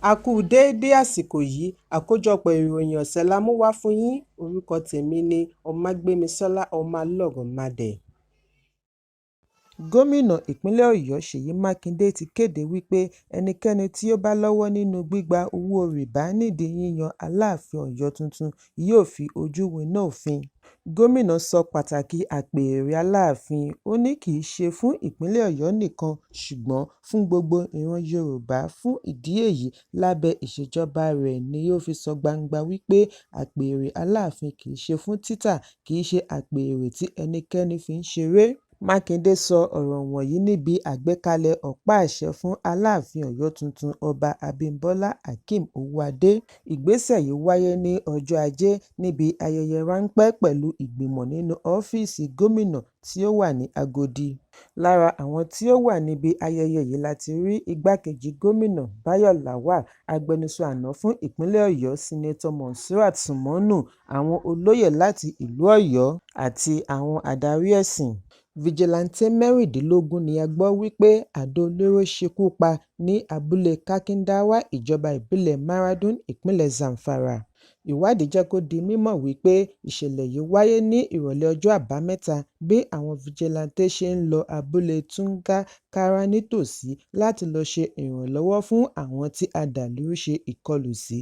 A kú déédé àsìkò yìí, àkójọpọ̀ ìròyìn ọ̀sẹ̀ la mú wá fún yín. Orúkọ tèmi ni Ọmágbémisọ́lá Ọmọalọ́runmadẹ̀. Gómìnà ìpínlẹ̀ Ọ̀yọ́ Ṣèyí Mákindé ti kéde wípé ẹnikẹ́ni tí ó bá lọ́wọ́ nínú gbígba owó rìbá nídìí yíyan Aláàfin Ọ̀yọ́ tuntun yóò fi ojú winá òfin. Gómìnà sọ pàtàkì àpèrè Aláàfin, ó ní kì í ṣe fún ìpínlẹ̀ Ọ̀yọ́ nìkan ṣùgbọ́n fún gbogbo ìran Yorùbá. Fún ìdí èyí, lábẹ́ ìṣèjọba rẹ̀ ni ó fi sọ gbangba wípé àpèrè Aláàfin kì í ṣe fún títà, kì í ṣe àpèrè tí ẹnikẹ́ni fi ń ṣeré. Mákindé sọ ọ̀rọ̀ wọ̀nyí níbi àgbékalẹ̀ ọ̀pá àṣẹ fún Aláàfin Ọ̀yọ́ tuntun Ọba Abímbọ́lá Akeem Owóadé. Ìgbésẹ̀ yìí wáyé ní ọjọ́ Ajé níbi ayẹyẹ ráńpẹ́ pẹ̀lú ìgbìmọ̀ nínú ọ́fíìsì gómìnà tí ó wà ní Agodi. Lára àwọn tí ó wà níbi ayẹyẹ yìí láti rí igbákejì gómìnà Báyọ̀ Lawal, agbẹnusọ àná fún ìpínlẹ̀ Ọ̀yọ́ Sínátọ̀ Monsurat Sumonu, àwọn olóyè láti ìlú Ọ̀yọ́ àti àwọn adarí ẹ̀sìn. Fìjìláńtẹ́ mẹ́rìndínlógún ni a gbọ́ wípé àdó olóró ṣekú pa ní abúlé Kakindawa, ìjọba ìbílẹ̀ Maradun, ìpínlẹ̀ Zamfara. Ìwádìí jẹ́ kó di mímọ̀ wípé ìṣẹ̀lẹ̀ yìí wáyé ní ìrọ̀lẹ́ ọjọ́ Àbámẹ́ta bí àwọn fìjìláńtẹ́ ṣe ń lọ abúlé Tunga Kara nítòsí láti lọ ṣe ìrànlọ́wọ́ fún àwọn tí adàlúrú ṣe ìkọlù sí.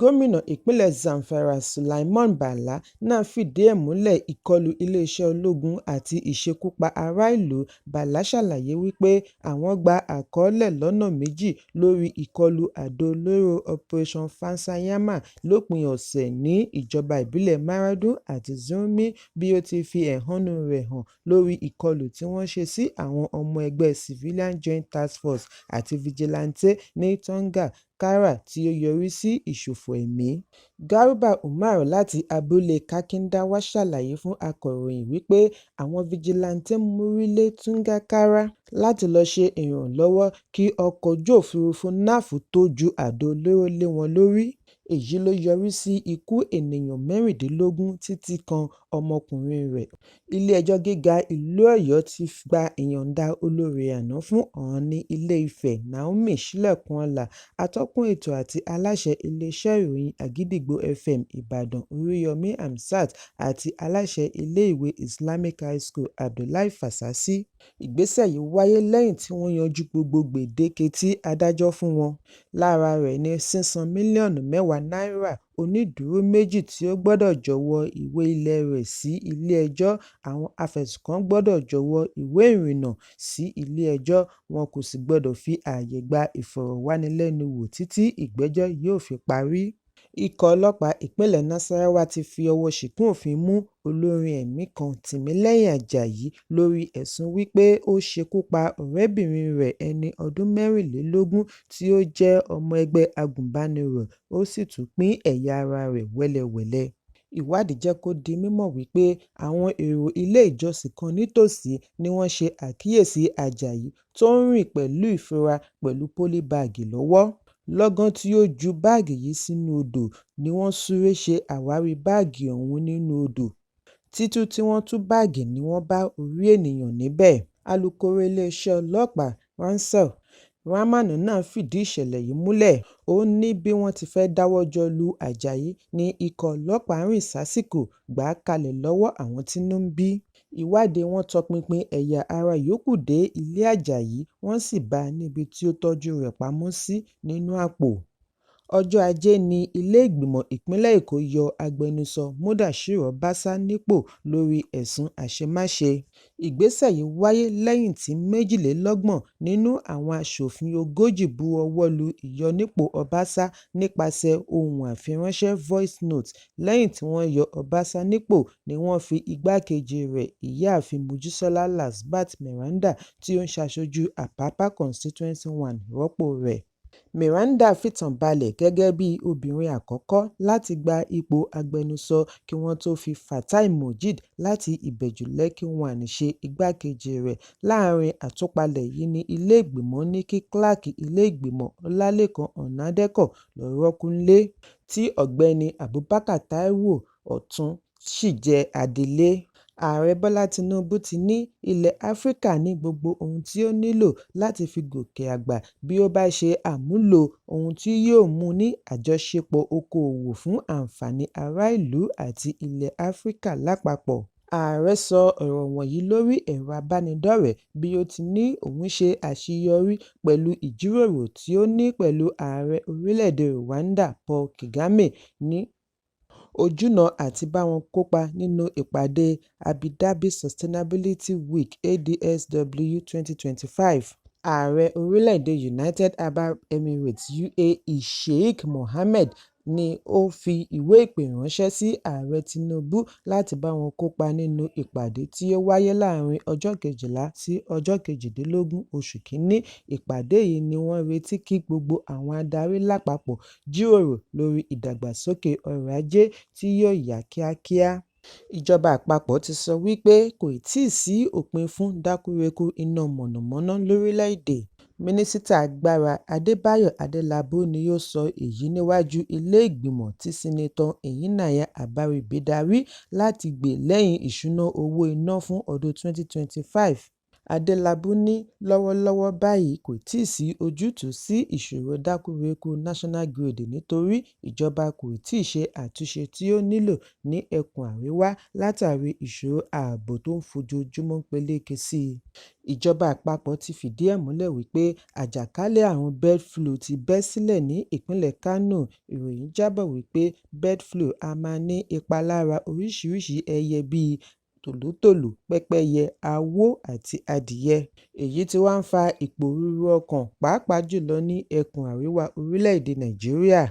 Gómìnà ìpínlẹ̀ Zamfara Sulaiman Bala náà fìdí ẹ̀ múlẹ̀ ìkọlù iléeṣẹ́ ológun àti ìṣekúpa ará ìlú. Bala ṣàlàyé wípé àwọn gba àkọọ́lẹ̀ lọ́nà méjì lórí ìkọlù àdó olóró Operation Fansanyama lópin ọ̀sẹ̀ ní ìjọba ìbílẹ̀ Maradun àti Zurmi, bí ó ti fi ẹ̀hónú rẹ̀ hàn lórí ìkọlù tí wọ́n ṣe sí àwọn ọmọ ẹgbẹ́ Civilian Joint Task Force àti fìjìláńtẹ́ ní Tonga Kara tí ó yọrí sí ìṣòfò ẹ̀mí. Garba Umar láti abúlé Kakindawa ṣàlàyé fún akọ̀ròyìn wípé àwọn fìjìláńtẹ́ mórí lé Tunga Kara láti lọ ṣe ìrànlọ́wọ́ kí ọkọ̀ ojú òfurufú NAF tó ju àdó olóró lé wọn lórí. Èyí ló yọrí sí ikú ènìyàn mẹ́rìndínlógún títí kan ọmọkùnrin rẹ̀. Ilé-ẹjọ́ gíga ìlú Ọ̀yọ́ ti gba ìyọ̀ǹda olórí àná fún Ọọ̀ni Ilé-Ifẹ̀ Naomi Sílẹ̀kùnọlá, atọ́kùn ètò àti aláṣẹ iléeṣẹ́ ìròyìn Àgídìgbo FM Ìbàdàn Oríyọmí Hamzat àti aláṣẹ iléèwé Islamic High School Abdullahi Fasasi. Ìgbésẹ̀ yìí wáyé lẹ́yìn tí wọ́n yanjú gbogbo gbèdéke tí adájọ́ fún wọn. Lára rẹ̀ ni sísan mílíọ̀nù $10 onídùúró méjì tí ó gbọ́dọ̀ jọ̀wọ́ ìwé ilẹ̀ rẹ̀ sí ilé-ẹjọ́. Àwọn afẹ̀sùnkàn gbọ́dọ̀ jọ̀wọ́ ìwé ìrìnnà sí ilé-ẹjọ́, wọn kò sì gbọ́dọ̀ fi ààyè gba ìfọ̀rọ̀wánilẹ́nuwò títí ìgbẹ́jọ́ yóò fi parí. Ikọ̀ ọlọ́pàá ìpínlẹ̀ Nasarawa ti fi ọwọ́ ṣìkún òfin mú olórin ẹ̀mí kan Tìmílẹ́yìn Àjàyí lórí ẹ̀sùn wípé ó ṣekú pa ọ̀rẹ́bìnrin rẹ̀ ẹni ọdún 24 tí ó jẹ́ ọmọ ẹgbẹ́ agùnbánirọ̀, ó sì tún pín ẹ̀yà ara rẹ̀ wẹ́lẹwẹ̀lẹ. Ìwádìí jẹ́ kó di mímọ̀ wípé àwọn èrò ilé ìjọsìn kan nítòsí ni wọ́n ṣe àkíyèsí Àjàyí tó ń rìn pẹ̀lú ìfura pẹ̀lú pólíbáàgì lọ́wọ́. Lọ́gán tí ó ju báàgì yìí sínú odò ni wọ́n súré ṣe àwárí báàgì ọ̀hún nínú odò. Títú tí wọ́n tú báàgì ni wọ́n bá orí ènìyàn níbẹ̀. Alukoro iléeṣẹ́ ọlọ́pàá Ransel Rahman náà fìdí ìṣẹ̀lẹ̀ yìí múlẹ̀. Ó ní bí wọ́n ti fẹ́ dáwọ́ jọ lu Àjàyí ní ikọ̀ ọlọ́pàá rìn sásìkò gbà á kalẹ̀ lọ́wọ́ àwọn tínú ń bí. Ìwádìí wọn tọpinpin ẹ̀yà ara yòókù dé ilé Àjàyí, wọ́n sì bá a níbi tí ó tọ́jú rẹ̀ pamọ́ sí nínú àpò. Ọjọ́ Ajé ni ilé-ìgbìmọ̀ ìpínlẹ̀ Èkó yọ agbẹnusọ Mudashiru Ọbásà nípò lórí ẹ̀sùn àṣemáṣe. Ìgbésẹ̀ yìí wáyé lẹ́yìn tí 32 nínú àwọn aṣòfin 40 buwọ́ lu ìyọnípò Ọbásà nípasẹ̀ ohùn àfiránṣẹ́ voice note. Lẹ́yìn tí wọ́n yọ Ọbásà nípò ni wọ́n fi igbákejì rẹ̀ Ìyáàfin Mojísọ́lá Lasbat Meranda tí ó ń ṣaṣojú Àpápá Constituency 1 rọ́pò rẹ̀. Meranda fìtàn balẹ̀ gẹ́gẹ́ bí obìnrin àkọ́kọ́ láti gba ipò agbẹnusọ kí wọ́n tó fi Fatai Mojeed láti Ìbẹ̀jú-Lẹ́kì 1 ṣe igbákejì rẹ̀. Láàárín àtúpalẹ̀ yìí ni ilé-ìgbìmọ̀ ní kí kíláàkì ilé-ìgbìmọ̀ Ọlálékan Ọ̀nàdẹ́kọ̀ lọ rọ́kúnlé, tí ọ̀gbẹ́ni Abubakar Taiwo Ọ̀tún sì jẹ́ adelé. Ààrẹ Bọ́lá Tinubu ti ní ilẹ̀ Áfíríkà ní gbogbo ohun tí ó nílò láti fi gòkè àgbà bí ó bá ṣe àmúlò ohun tí yóò mú ní àjọṣepọ̀ okòòwò fún àǹfààní ará ìlú àti ilẹ̀ Áfíríkà lápapọ̀. Ààrẹ sọ ọ̀rọ̀ wọ̀nyí lórí ẹ̀rọ abánidọ́rẹ̀ẹ́ bí ó ti ní òun ṣe àṣeyọrí pẹ̀lú ìjíròrò tí ó ní pẹ̀lú ààrẹ orílẹ̀-èdè Rwanda Paul Kagame ní ojúnà àti bá wọn kópa nínú ìpàdé Abu Dhabi Sustainability Week (ADSW 2025). Ààrẹ orílẹ̀-èdè United Arab Emirates UAE Sheikh Mohammed ni ó fi ìwé ìpè ránṣẹ́ sí Ààrẹ Tinubu láti bá wọn kópa nínú ìpàdé tí ó wáyé láàrin ọjọ́ 12 sí ọjọ́ 18 oṣù Kínní. Ìpàdé yìí ni wọ́n retí kí gbogbo àwọn adarí lápapọ̀ jíròrò lórí ìdàgbàsókè ọrọ̀ ajé tí yóò yá kíákíá. Ìjọba àpapọ̀ ti sọ wípé kò tíì sí òpin fún dákúrekú iná mọ̀nàmọ́ná lórílẹ̀-èdè. Mínísítà Agbára Adébáyọ̀ Adélábù ni ó sọ èyí níwájú ilé ìgbìmọ̀ tí Sínátọ̀ Ìyínnàyà Àbárìbí darí láti gbé lẹ́yìn ìṣúná owó iná fún ọdún 2025. Adélábù ní lọ́wọ́lọ́wọ́ báyìí kò tíì sí ojútùú sí ìṣòro dákúrekú National Grid nítorí ìjọba kò tíì ṣe àtúnṣe tí ó nílò ní ẹkùn àríwá látàrí ìṣòro ààbò tó ń fojoojúmọ́ peléke sí i. Ìjọba àpapọ̀ ti fìdí ẹ̀ múlẹ̀ wípé àjàkálẹ̀ àrùn bird flu ti bẹ́ sílẹ̀ ní ìpínlẹ̀ Kánò. Ìròyìn jábọ̀ wípé bird flu a máa ní ipa lára oríṣiríṣi ẹyẹ bíi tòlótòló, pẹ́pẹ́yẹ, awó àti adìẹ. Èyí tí wá ń fa ìpòrúurú ọkàn pàápàá jùlọ ní ẹkùn àríwá orílẹ̀-èdè Nàìjíríà.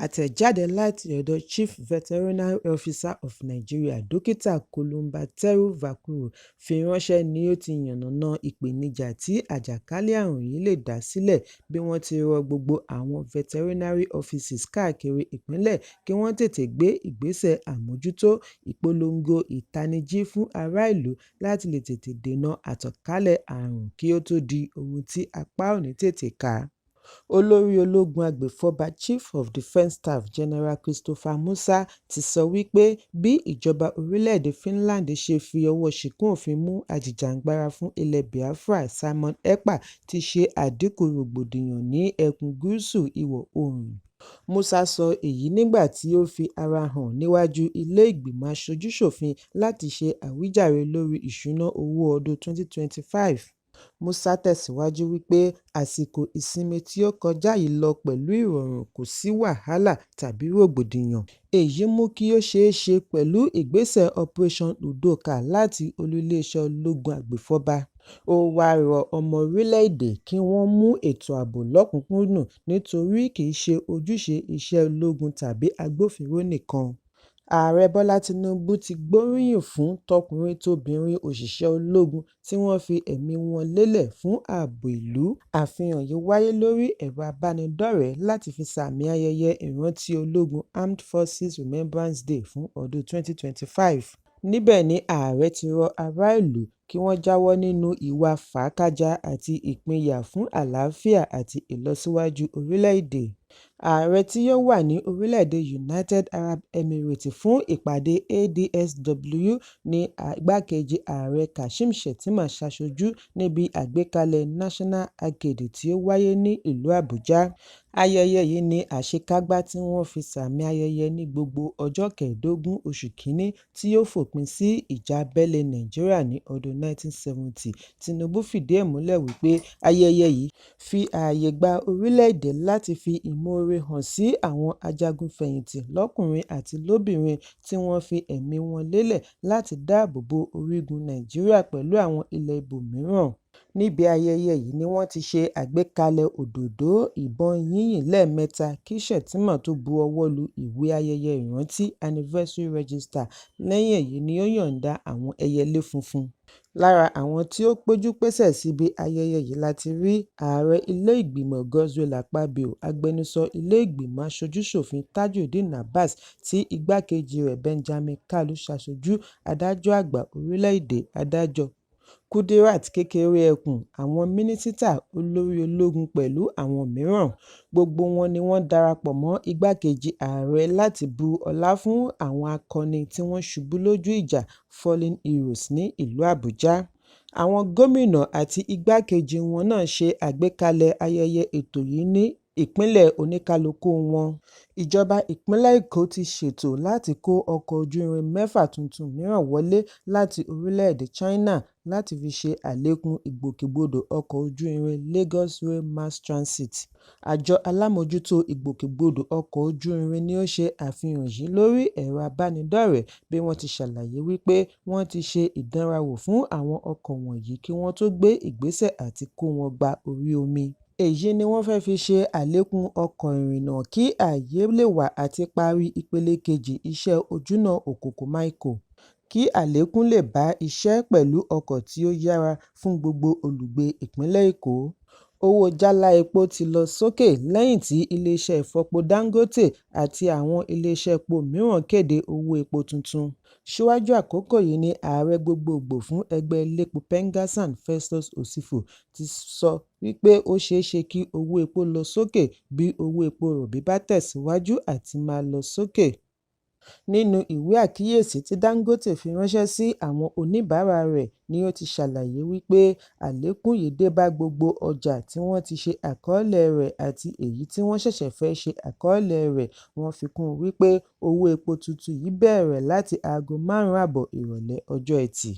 Àtẹ̀jáde láti ọ̀dọ̀ Chief Veterinary Officer of Nigeria Dókítà Kolumbateru Vakuru fi ránṣẹ́ ni ó ti yànnàná ìpèníjà tí àjàkálẹ̀ àrùn yìí lè dá sílẹ̀ bí wọ́n ti rọ gbogbo àwọn veterinary offices káàkiri ìpínlẹ̀ kí wọ́n tètè gbé ìgbésẹ̀ àmójútó ìpolongo ìtanijí fún ará ìlú láti lè tètè dènà àtànkálẹ̀ àrùn kí ó tó di ohun tí apá ò ní tètè ká. Olórí ológun agbèfọ́ba Chief of Defence Staff General Christopher Musa ti sọ wípé bí ìjọba orílẹ̀-èdè Finland ṣe fi ọwọ́ ṣìkún òfin mú ajìjàǹgbara fún ilẹ̀ Biafra Simon Ekpa ti ṣe àdínkù rògbòdìyàn ní ẹkùn gúúsù ìwọ̀ oòrùn. Musa sọ èyí nígbà tí ó fi ara hàn níwájú ilé ìgbìmọ̀ aṣojú-ṣòfin láti ṣe àwíjàre lórí ìṣúná owó ọdún 2025. Musa tẹ̀síwájú wípé àsìkò ìsinmi tí ó kọjá yìí lọ pẹ̀lú ìrọ̀rùn, kò sí wàhálà tàbí rògbòdìyàn. Èyí mú kí ó ṣeé ṣe pẹ̀lú ìgbésẹ̀ Operation Udoka láti olú-ilé-iṣẹ́ ológun agbèfọ́ba. Ó wá rọ ọmọ orílẹ̀-èdè kí wọ́n mú ètò ààbò lọ́kùnkúndùn nítorí kì í ṣe ojúṣe iṣẹ́ ológun tàbí agbófinró nìkan. Ààrẹ Bọ́lá Tinubu ti gbóríyìn fún tọkùnrin tobìnrin òṣìṣẹ́ ológun tí wọ́n fi ẹ̀mí wọn lélẹ̀ fún ààbò ìlú. Àfihàn yìí wáyé lórí ẹ̀rọ abánidọ́rẹ̀ẹ́ láti fi sààmì ayẹyẹ ìrántí ológun Armed Forces Remembrance Day fún ọdún 2025. Níbẹ̀ ni ààrẹ ti rọ ará ìlú kí wọ́n jáwọ́ nínú ìwà fàákájà àti ìpínyà fún àlàáfíà àti ìlọsíwájú orílẹ̀-èdè. Ààrẹ tí yóò wà ní orílẹ̀-èdè United Arab Emirates fún ìpàdé ADSW ní igbákejì ààrẹ Kashim Shettima ṣaṣojú níbi àgbékalẹ̀ National Arcade tí ó wáyé ní ìlú Àbújá. Ayẹyẹ yìí ni àṣekágbá tí wọ́n fi sààmì ayẹyẹ ní gbogbo ọjọ́ 15 oṣù Kínní tí yóò fòpin sí ìjà abẹ́lé Nàìjíríà ní ọdún 1970. Tinubu fìdí ẹ̀ múlẹ̀ wípé ayẹyẹ yìí fi ààyè gba orílẹ̀-èdè láti fi ìmoore hàn sí àwọn ajagun-fẹ̀yìntì lọ́kùnrin àti lóbìnrin tí wọ́n fi ẹ̀mí wọn lélẹ̀ láti dáàbò bo orígun Nàìjíríà pẹ̀lú àwọn ilẹ̀ ibòmíràn. Níbi ayẹyẹ yìí ni wọ́n ti ṣe àgbékalẹ̀ òdòdó ìbọn yínyìn lẹ́ẹ̀mẹ́ta kí Shettima tó bu ọwọ́ lu ìwé ayẹyẹ ìrántí Anniversary Register. Lẹ́yìn èyí ni ó yọ̀ǹda àwọn ẹyẹlé funfun. Lára àwọn tí ó péjú-pésẹ̀ síbi ayẹyẹ yìí láti rí ààrẹ ilé-ìgbìmọ̀ Godswill Akpabio, agbẹnusọ ilé-ìgbìmọ̀ aṣojú-ṣòfin Tajudeen Abbas tí igbákejì rẹ̀ Benjamin Kalu ṣaṣojú, adájọ́ àgbà orílẹ̀-èdè, adájọ́ Kudirat Kékeré-Ẹkùn, àwọn mínísítà, olórí ológun pẹ̀lú àwọn mìíràn. Gbogbo wọn ni wọ́n darapọ̀ mọ́ igbákejì ààrẹ láti bu ọlá fún àwọn akọni tí wọ́n ṣubú lójú ìjà Fallen Heroes ní ìlú Àbújá. Àwọn gómìnà àti igbákejì wọn náà ṣe àgbékalẹ̀ ayẹyẹ ètò yìí ní ìpínlẹ̀ oníkálukú wọn. Ìjọba ìpínlẹ̀ Èkó ti ṣètò láti kó ọkọ̀ ojú irin 6 tuntun mìíràn wọlé láti orílẹ̀-èdè China láti fi ṣe àlékún ìgbòkègbodò ọkọ̀ ojú irin Lagos Rail Mass Transit. Àjọ alámòójútó ìgbòkègbodò ọkọ̀ ojú irin ni ó ṣe àfihàn yìí lórí ẹ̀rọ abánidọ́rẹ̀ẹ́ bí wọ́n ti ṣàlàyé wípé wọ́n ti ṣe ìdánrawò fún àwọn ọkọ̀ wọ̀nyí kí wọ́n tó gbé ìgbésẹ̀ àti kó wọn gba orí omi. Èyí ni wọ́n fẹ́ fi ṣe àlékún ọkọ̀ ìrìnnà kí ààyè lè wà àti parí ìpele kejì iṣẹ́ ojúnà Òkòkò-Maíkò, kí àlékún lè bá iṣẹ́ pẹ̀lú ọkọ̀ tí ó yára fún gbogbo olùgbé ìpínlẹ̀ Èkó. Owó jálá epo ti lọ sókè lẹ́yìn tí iléeṣẹ́ ìfọpo Dangote àti àwọn iléeṣẹ́ epo mìíràn kéde owó epo tuntun. Síwájú àkókò yìí ni ààrẹ gbogboògbò fún ẹgbẹ́ elépo Pengassan Festus Osifo ti sọ wípé ó ṣeéṣe kí owó epo lọ sókè bí owó epo rọ̀bì bá tẹ̀síwájú àti máa lọ sókè. Nínú ìwé àkíyèsí tí Dangote fi ránṣẹ́ sí àwọn oníbàárà rẹ̀ ni ó ti ṣàlàyé wípé àlékún yìí dé bá gbogbo ọjà tí wọ́n ti ṣe àkọọ́lẹ̀ rẹ̀ àti èyí tí wọ́n ṣẹ̀ṣẹ̀ fẹ́ ṣe àkọọ́lẹ̀ rẹ̀. Wọ́n fi kún un wípé owó epo tuntun yìí bẹ̀rẹ̀ láti aago 5 ìrọ̀lẹ́ ọjọ́ Ẹtì.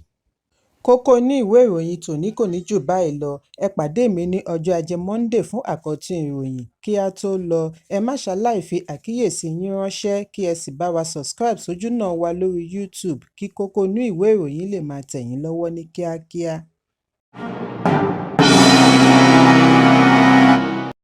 Kókó ní ìwé ìròyìn tòní kò ní jù báyìí lọ. Ẹ pàdé mi ní ọjọ́ Ajé Monday fún àkọ́tún ìròyìn. Kí a tó lọ, ẹ má ṣaláì fi àkíyèsí yín ránṣẹ́ kí ẹ sì bá wa subscribe sójúnà wa lórí YouTube kí kókó inú ìwé ìròyìn lè máa tẹ̀ yín lọ́wọ́ ní kíákíá.